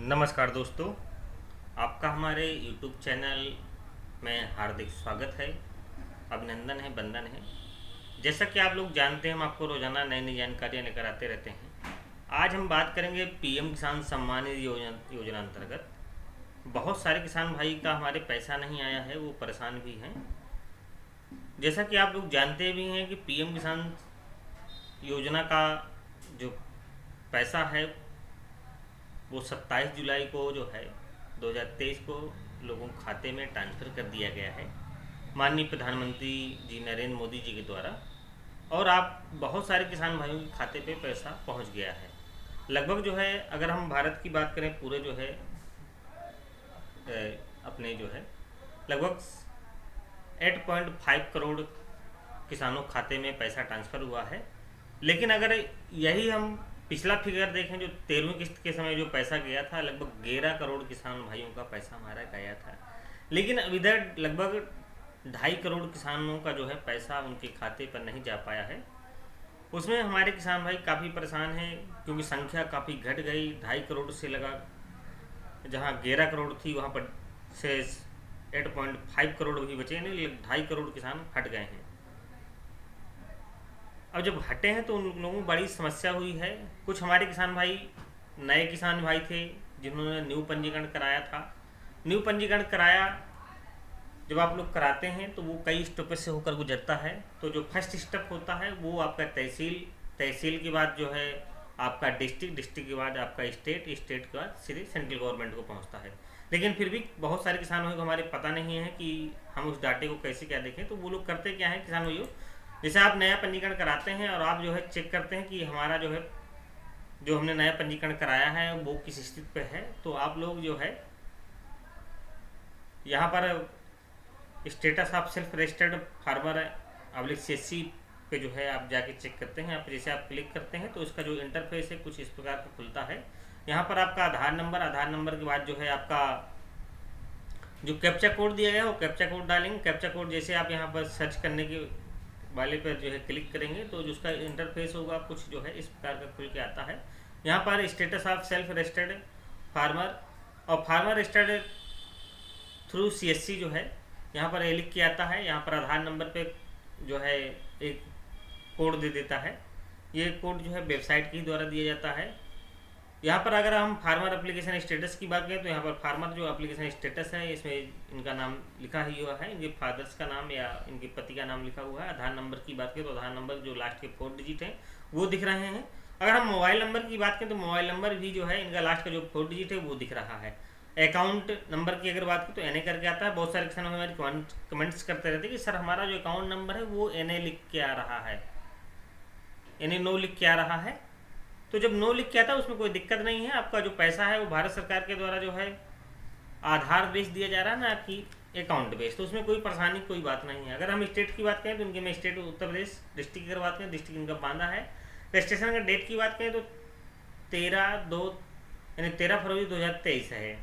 नमस्कार दोस्तों, आपका हमारे YouTube चैनल में हार्दिक स्वागत है। अभिनंदन है, वंदन है। जैसा कि आप लोग जानते हैं, हम आपको रोज़ाना नई नई जानकारियाँ लेकर आते रहते हैं। आज हम बात करेंगे पीएम किसान सम्मान निधि योजना अंतर्गत बहुत सारे किसान भाई का हमारे पैसा नहीं आया है, वो परेशान भी हैं। जैसा कि आप लोग जानते भी हैं कि पीएम किसान योजना का जो पैसा है वो 27 जुलाई को जो है 2023 को लोगों के खाते में ट्रांसफ़र कर दिया गया है माननीय प्रधानमंत्री जी नरेंद्र मोदी जी के द्वारा। और आप बहुत सारे किसान भाइयों के खाते पे पैसा पहुंच गया है। लगभग जो है, अगर हम भारत की बात करें, पूरे जो है अपने जो है लगभग 8.5 करोड़ किसानों के खाते में पैसा ट्रांसफ़र हुआ है। लेकिन अगर यही हम पिछला फिगर देखें, जो 13वीं किस्त के समय जो पैसा गया था, लगभग 11 करोड़ किसान भाइयों का पैसा हमारा गया था। लेकिन अब इधर लगभग 2.5 करोड़ किसानों का जो है पैसा उनके खाते पर नहीं जा पाया है। उसमें हमारे किसान भाई काफ़ी परेशान हैं, क्योंकि संख्या काफ़ी घट गई। 2.5 करोड़ से लगा, जहाँ 11 करोड़ थी वहाँ पर से 8.5 करोड़ भी बचे नहीं, 2.5 करोड़ किसान हट गए हैं। अब जब हटे हैं तो उन लोगों को बड़ी समस्या हुई है। कुछ हमारे किसान भाई नए किसान भाई थे जिन्होंने न्यू पंजीकरण कराया था। न्यू पंजीकरण कराया, जब आप लोग कराते हैं तो वो कई स्टेप से होकर गुजरता है। तो जो फर्स्ट स्टेप होता है वो आपका तहसील, तहसील के बाद जो है आपका डिस्ट्रिक्ट, डिस्ट्रिक्ट के बाद आपका स्टेट, स्टेट के बाद सीधे सेंट्रल गवर्नमेंट को पहुंचता है। लेकिन फिर भी बहुत सारे किसानों को हमारे पता नहीं है कि हम उस डाटे को कैसे क्या देखें। तो वो लोग करते क्या है किसान भाइयों, जैसे आप नया पंजीकरण कराते हैं और आप जो है चेक करते हैं कि हमारा जो है, जो हमने नया पंजीकरण कराया है वो किस स्थिति पे है, तो आप लोग जो है यहाँ पर status of self registered farmer CSC पे जो है आप जाके चेक करते हैं। आप जैसे आप क्लिक करते हैं तो इसका जो इंटरफेस है कुछ इस प्रकार का खुलता है। यहाँ पर आपका आधार नंबर, आधार नंबर के बाद जो है आपका जो कैप्चा कोड दिया गया है वो कैप्चा कोड डालेंगे। कैप्चा कोड जैसे आप यहाँ पर सर्च करने के वाले पर जो है क्लिक करेंगे तो जो उसका इंटरफेस होगा कुछ जो है इस प्रकार का खुल के आता है। यहाँ पर status of self registered farmer और फार्मर रजिस्टर्ड थ्रू CSC जो है यहाँ पर ये लिख के आता है। यहाँ पर आधार नंबर पे जो है एक कोड दे देता है। ये कोड जो है वेबसाइट के द्वारा दिया जाता है। यहाँ पर अगर हम फार्मर एप्लीकेशन स्टेटस की बात करें तो यहाँ पर फार्मर जो एप्लीकेशन स्टेटस है इसमें इनका नाम लिखा ही हुआ है, इनके फादर्स का नाम या इनके पति का नाम लिखा हुआ है। आधार नंबर की बात करें तो आधार नंबर जो लास्ट के 4 डिजिट हैं वो दिख रहे हैं। अगर हम मोबाइल नंबर की बात करें तो मोबाइल नंबर भी जो है इनका लास्ट का जो 4 डिजिट है वो दिख रहा है। अकाउंट नंबर की अगर बात करें तो NA करके आता है। बहुत सारे किसान हमारे कमेंट्स करते रहते हैं कि सर हमारा जो अकाउंट नंबर है वो NA लिख के आ रहा है, NA नो लिख के आ रहा है। तो जब नो लिख के आता है उसमें कोई दिक्कत नहीं है। आपका जो पैसा है वो भारत सरकार के द्वारा जो है आधार बेस दिया जा रहा है ना कि अकाउंट बेस, तो उसमें कोई परेशानी कोई बात नहीं है। अगर हम स्टेट की बात करें तो इनके में स्टेट उत्तर प्रदेश, डिस्ट्रिक्ट की अगर बात करें डिस्ट्रिक्ट इनका बांदा है। रजिस्ट्रेशन का डेट की बात करें तो 13 फरवरी 2023 है।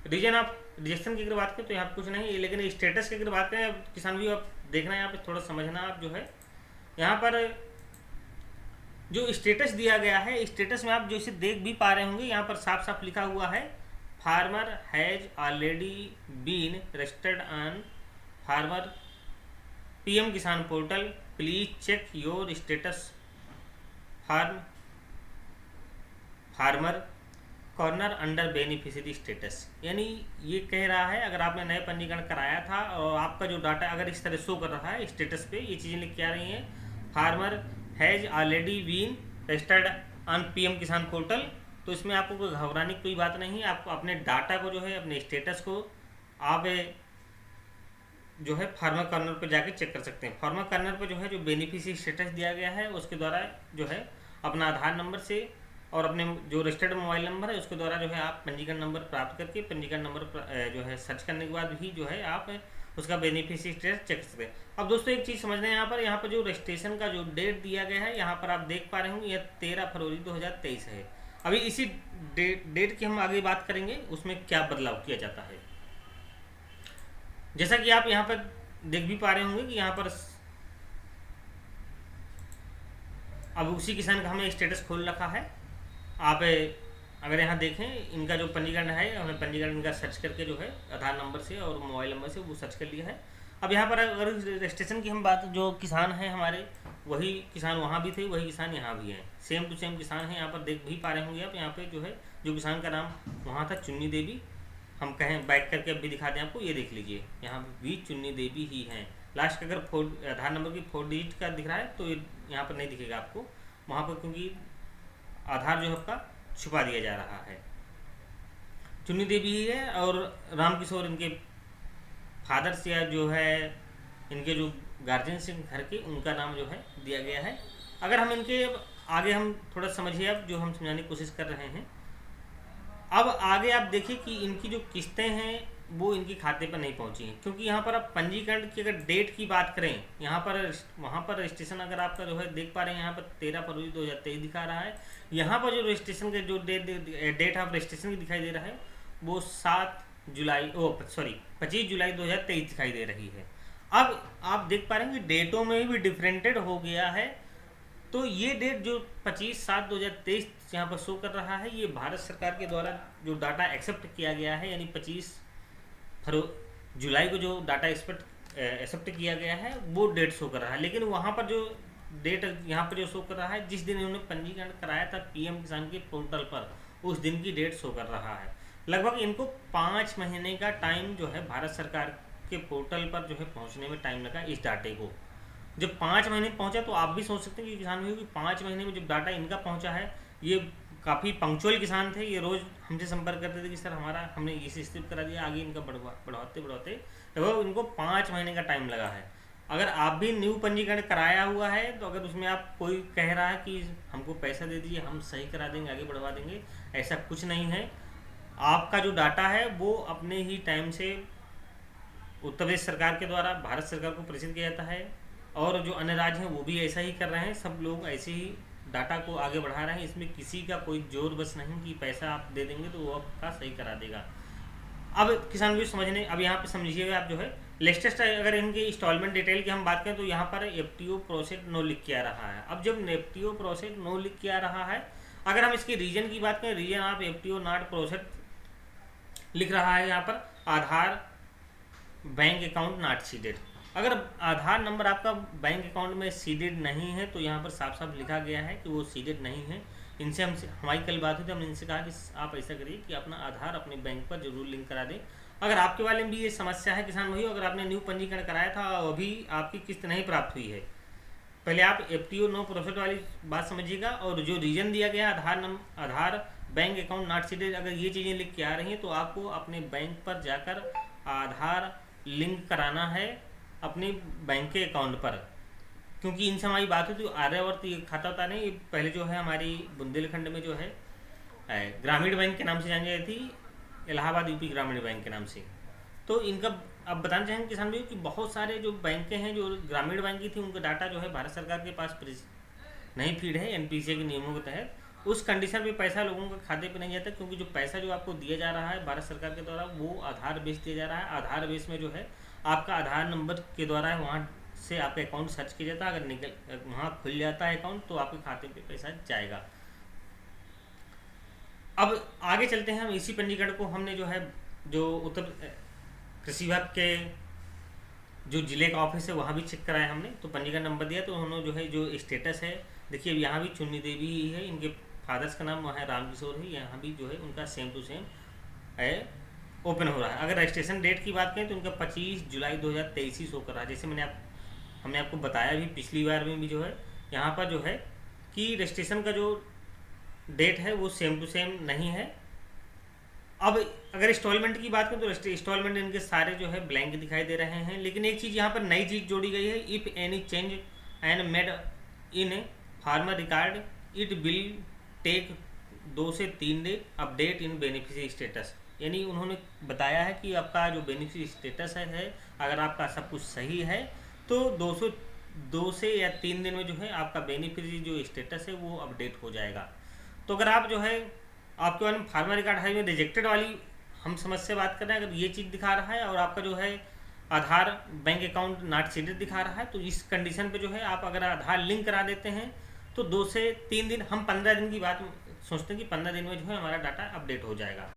रीजन ऑफ रजिस्ट्रेशन की अगर बात करें तो यहाँ कुछ नहीं है। लेकिन स्टेटस की अगर बात करें, किसान भी आप देखना, यहाँ पे थोड़ा समझना, आप जो है यहाँ पर जो स्टेटस दिया गया है, स्टेटस में आप जैसे देख भी पा रहे होंगे, यहाँ पर साफ साफ लिखा हुआ है farmer has already been registered on farmer PM Kisan portal, please check your status farmer corner under beneficiary status. यानी ये कह रहा है अगर आपने नए पंजीकरण कराया था और आपका जो डाटा अगर इस तरह शो कर रहा है स्टेटस पे, ये चीज़ें लिख के आ रही हैं, farmer has already been registered on PM Kisan portal, तो इसमें आपको कोई घबराने की कोई बात नहीं है। आपको अपने डाटा को जो है, अपने स्टेटस को आप जो है फार्मर कॉर्नर पर जाके चेक कर सकते हैं। फार्मर कॉर्नर पर जो है जो बेनिफिशियरी स्टेटस दिया गया है उसके द्वारा जो है अपना आधार नंबर से और अपने जो रजिस्टर्ड मोबाइल नंबर है उसके द्वारा जो है आप पंजीकरण नंबर प्राप्त करके पंजीकरण नंबर जो है सर्च करने के बाद भी जो है आप उसका बेनिफिशियरी स्टेटस चेक कर सकते हैं। अब दोस्तों एक चीज़ समझना है, यहाँ पर जो रजिस्ट्रेशन का जो डेट दिया गया है यहाँ पर आप देख पा रहे होंगे, यह 13 फरवरी 2023 है। अभी इसी डेट की हम आगे बात करेंगे उसमें क्या बदलाव किया जाता है। जैसा कि आप यहाँ पर देख भी पा रहे होंगे कि यहाँ पर अब उसी किसान का हमें स्टेटस खोल रखा है। आप अगर यहाँ देखें इनका जो पंजीकरण है, हमने पंजीकरण इनका सर्च करके जो है आधार नंबर से और मोबाइल नंबर से वो सर्च कर लिया है। अब यहाँ पर अगर रजिस्ट्रेशन की हम बात, जो किसान हैं हमारे, वही किसान वहाँ भी थे, वही किसान यहाँ भी हैं, सेम टू सेम किसान हैं। यहाँ पर देख भी पा रहे होंगे आप, यहाँ पे जो है जो किसान का नाम वहाँ था चुन्नी देवी, हम कहें बैक करके अब भी दिखा दें आपको, ये देख लीजिए यहाँ भी चुन्नी देवी ही हैं। लास्ट का अगर आधार नंबर की 4 डिजिट का दिख रहा है तो यहाँ पर नहीं दिखेगा आपको वहाँ पर, क्योंकि आधार जो है आपका छुपा दिया जा रहा है। चुन्नी देवी ही है और राम किशोर इनके फादर्स या जो है इनके जो गार्जियंस हैं घर के, उनका नाम जो है दिया गया है। अगर हम इनके आगे हम थोड़ा समझिए, अब जो हम समझाने की कोशिश कर रहे हैं, अब आगे आप देखिए कि इनकी जो किस्तें हैं वो इनके खाते पर नहीं पहुंची हैं, क्योंकि यहाँ पर आप पंजीकरण की अगर डेट की बात करें, यहाँ पर वहाँ पर रजिस्ट्रेशन अगर आपका जो है देख पा रहे हैं, यहाँ पर 13 फरवरी 2023 दिखा रहा है। यहाँ पर जो रजिस्ट्रेशन के जो डेट ऑफ रजिस्ट्रेशन की दिखाई दे रहा है वो 25 जुलाई 2023 दिखाई दे रही है। अब आप देख पा रहे हैं कि डेटों में भी डिफरेंटेड हो गया है। तो ये डेट जो 25/7/2023 यहाँ पर शो कर रहा है, ये भारत सरकार के द्वारा जो डाटा एक्सेप्ट किया गया है, यानी 25 जुलाई को जो डाटा एक्सेप्ट किया गया है वो डेट शो कर रहा है। लेकिन वहाँ पर जो डेट यहाँ पर जो शो कर रहा है, जिस दिन इन्होंने पंजीकरण कराया था पीएम किसान के पोर्टल पर, उस दिन की डेट शो कर रहा है। लगभग इनको 5 महीने का टाइम जो है भारत सरकार के पोर्टल पर जो है पहुँचने में टाइम लगा इस डाटे को। जब 5 महीने पहुंचा तो आप भी सोच सकते हैं कि किसान भाइयों कि 5 महीने में जब डाटा इनका पहुंचा है, ये काफ़ी पंक्चुअल किसान थे, ये रोज़ हमसे संपर्क करते थे कि सर हमारा हमने ये स्थित करा दिया, आगे इनका बढ़ाते लगभग इनको 5 महीने का टाइम लगा है। अगर आप भी न्यू पंजीकरण कराया हुआ है तो अगर उसमें आप कोई कह रहा है कि हमको पैसा दे दीजिए हम सही करा देंगे, आगे बढ़वा देंगे, ऐसा कुछ नहीं है। आपका जो डाटा है वो अपने ही टाइम से उत्तर प्रदेश सरकार के द्वारा भारत सरकार को प्रेषित किया जाता है, और जो अन्य राज्य हैं वो भी ऐसा ही कर रहे हैं। सब लोग ऐसे ही डाटा को आगे बढ़ा रहे हैं। इसमें किसी का कोई जोर बस नहीं कि पैसा आप दे देंगे तो वो आपका सही करा देगा। अब किसान भी समझने, अब यहाँ पे समझिएगा आप जो है लेटेस्ट, अगर इनके इंस्टॉलमेंट डिटेल की हम बात करें तो यहाँ पर एफटीओ प्रोसेस नो लिख के आ रहा है। अब जब एफटीओ प्रोसेस नो लिख के आ रहा है, अगर हम इसके रीजन की बात करें, reason of FTO not process लिख रहा है यहाँ पर, Aadhaar bank account not seeded. अगर आधार नंबर आपका बैंक अकाउंट में सीडेड नहीं है तो यहाँ पर साफ साफ लिखा गया है कि वो सीडेड नहीं है। इनसे हमारी कल बात हुई थी, हमने इनसे कहा कि आप ऐसा करिए कि अपना आधार अपने बैंक पर जरूर लिंक करा दें। अगर आपके वाले में भी ये समस्या है किसान भाइयों, अगर आपने न्यू पंजीकरण कराया था और अभी आपकी किस्त नहीं प्राप्त हुई है, पहले आप एफटीओ नो प्रोसेस वाली बात समझिएगा। और जो रीजन दिया गया आधार बैंक अकाउंट नॉट सीडेड, अगर ये चीज़ें लिख के आ रही हैं तो आपको अपने बैंक पर जाकर आधार लिंक कराना है अपने बैंक के अकाउंट पर, क्योंकि इनसे हमारी बात हुई तो आर्यावर्त ये खाता होता नहीं, ये पहले जो है हमारी बुंदेलखंड में जो है ग्रामीण बैंक के नाम से जानी जाती थी, इलाहाबाद यूपी ग्रामीण बैंक के नाम से। तो इनका अब बताना चाहेंगे किसान भाई कि बहुत सारे जो बैंकें हैं जो ग्रामीण बैंक की थी, उनका डाटा जो है भारत सरकार के पास नहीं फीड है एनपीसीए के नियमों के तहत। उस कंडीशन पे पैसा लोगों के खाते पे नहीं जाता, क्योंकि जो पैसा जो आपको दिया जा रहा है भारत सरकार के द्वारा वो आधार बेस दिया जा रहा है। आधार बेस में जो है आपका आधार नंबर के द्वारा वहाँ से आपका अकाउंट सर्च किया जाता है, अगर वहाँ खुल जाता है अकाउंट तो आपके खाते पे पैसा जाएगा। अब आगे चलते हैं, हम इसी पंजीकरण को हमने जो है जो उत्तर कृषि विभाग के जो जिले का ऑफिस है वहाँ भी चेक कराया हमने, तो पंजीकरण नंबर दिया तो उन्होंने जो है जो स्टेटस है देखिए यहाँ भी चुन्नी देवी ही है, इनके फादर्स का नाम वहाँ है राम किशोर है, यहाँ भी जो है उनका सेम टू सेम है ओपन हो रहा है। अगर रजिस्ट्रेशन डेट की बात करें तो उनका 25 जुलाई 2023 ही शो कर रहा है। जैसे हमने आपको बताया भी पिछली बार में भी जो है यहाँ पर जो है कि रजिस्ट्रेशन का जो डेट है वो सेम टू सेम नहीं है। अब अगर इंस्टॉलमेंट की बात करें तो इंस्टॉलमेंट इनके सारे जो है ब्लैंक दिखाई दे रहे हैं, लेकिन एक चीज़ यहाँ पर नई चीज़ जोड़ी गई है, if any change and made in farmer record it will take 2 से 3 day update in beneficiary status. यानी उन्होंने बताया है कि आपका जो बेनिफिशियरी स्टेटस है अगर आपका सब कुछ सही है तो 2 से या 3 दिन में जो है आपका बेनिफिशियरी जो स्टेटस है वो अपडेट हो जाएगा। तो अगर आप जो है आपके बारे में फार्मर रिकॉर्ड हाई में रिजेक्टेड वाली हम समस्या बात कर रहे हैं, अगर ये चीज़ दिखा रहा है और आपका जो है आधार बैंक अकाउंट नॉट सीडेड दिखा रहा है, तो इस कंडीशन पे जो है आप अगर आधार लिंक करा देते हैं तो 2 से 3 दिन, हम 15 दिन की बात सोचते हैं कि 15 दिन में जो है हमारा डाटा अपडेट हो जाएगा।